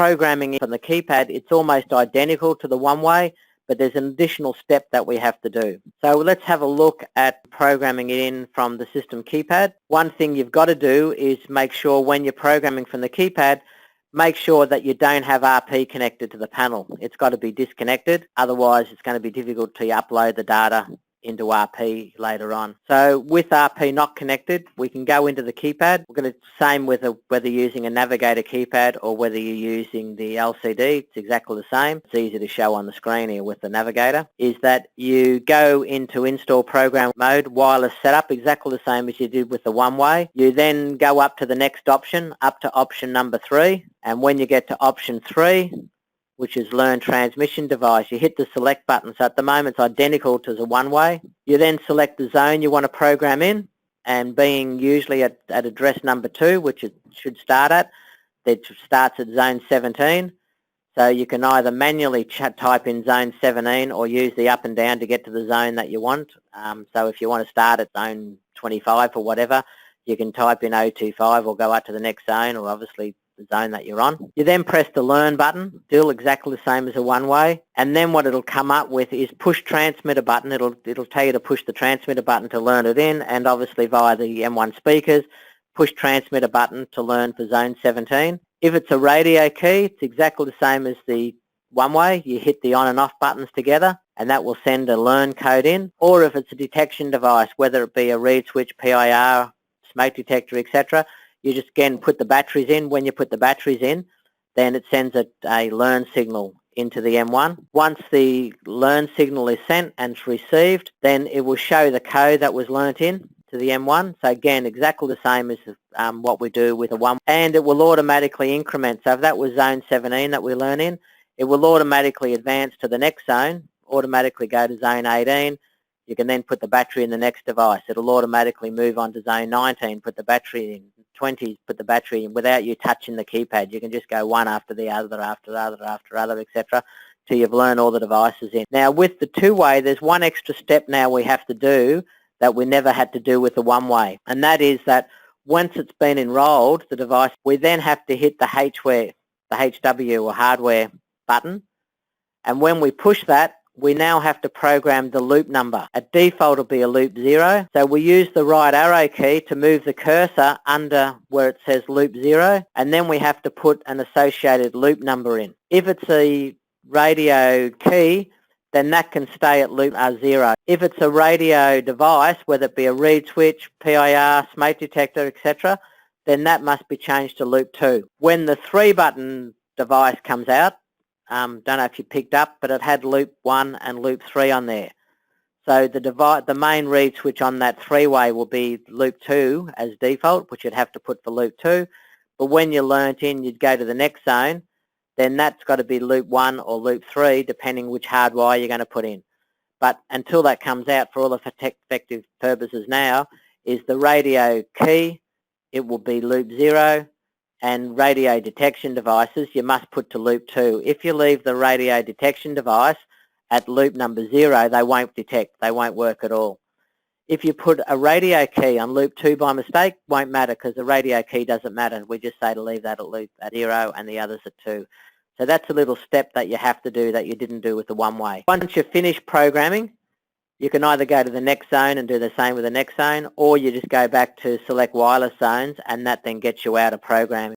programming from the keypad, it's almost identical to the one-way, but there's an additional step that we have to do. So let's have a look at programming it in from the system keypad. One thing you've got to do is make sure when you're programming from the keypad, make sure that you don't have RP connected to the panel. It's got to be disconnected, otherwise it's going to be difficult to upload the data into RP later on. So with RP not connected, we can go into the keypad. We're going to same with whether you're using a Navigator keypad or whether you're using the LCD. It's exactly the same. It's easy to show on the screen here with the Navigator. Is that you go into install program mode, wireless setup, exactly the same as you did with the one-way. You then go up to the next option, up to option number 3, and when you get to option 3, which is Learn Transmission Device, you hit the select button. So at the moment it's identical to the one-way. You then select the zone you want to program in, and being usually at address number 2, which it should start at, it starts at zone 17. So you can either manually type in zone 17 or use the up and down to get to the zone that you want. So if you want to start at zone 25 or whatever, you can type in 025 or go up to the next zone, or obviously the zone that you're on. You then press the Learn button, still exactly the same as a one-way, and then what it'll come up with is Push Transmitter button. It'll tell you to push the transmitter button to learn it in, and obviously via the M1 speakers, Push Transmitter button to learn for zone 17. If it's a radio key, it's exactly the same as the one-way. You hit the on and off buttons together, and that will send a learn code in. Or if it's a detection device, whether it be a reed switch, PIR, smoke detector, etc., you just again put the batteries in. When you put the batteries in, then it sends a learn signal into the M1. Once the learn signal is sent and received, then it will show the code that was learnt in to the M1. So again, exactly the same as what we do with a one, and it will automatically increment. So if that was zone 17 that we learn in, it will automatically advance to the next zone, automatically go to zone 18. You can then put the battery in the next device. It'll automatically move on to zone 19, put the battery in, 20, put the battery in without you touching the keypad. You can just go one after the other, after the other, after other, etc., till you've learned all the devices in. Now with the two-way, there's one extra step now we have to do that we never had to do with the one-way, and that is that once it's been enrolled, the device, we then have to hit the HW or hardware button, and when we push that, we now have to program the loop number. At default it'll be a loop 0, so we use the right arrow key to move the cursor under where it says loop 0, and then we have to put an associated loop number in. If it's a radio key, then that can stay at loop 0. If it's a radio device, whether it be a reed switch, PIR, smoke detector, etc., then that must be changed to loop 2. When the 3-button device comes out, don't know if you picked up, but it had loop 1 and loop 3 on there. So the main reed switch on that 3-way will be loop 2 as default, which you'd have to put for loop 2. But when you learnt in, you'd go to the next zone, then that's got to be loop 1 or loop 3, depending which hardwire you're going to put in. But until that comes out, for all effective purposes now, is the radio key, it will be loop 0, and radio detection devices you must put to loop 2. If you leave the radio detection device at loop number 0, they won't detect, they won't work at all. If you put a radio key on loop 2 by mistake, won't matter, because the radio key doesn't matter. We just say to leave that at loop at 0 and the others at 2. So that's a little step that you have to do that you didn't do with the one-way. Once you've finished programming, you can either go to the next zone and do the same with the next zone, or you just go back to select wireless zones, and that then gets you out of programming.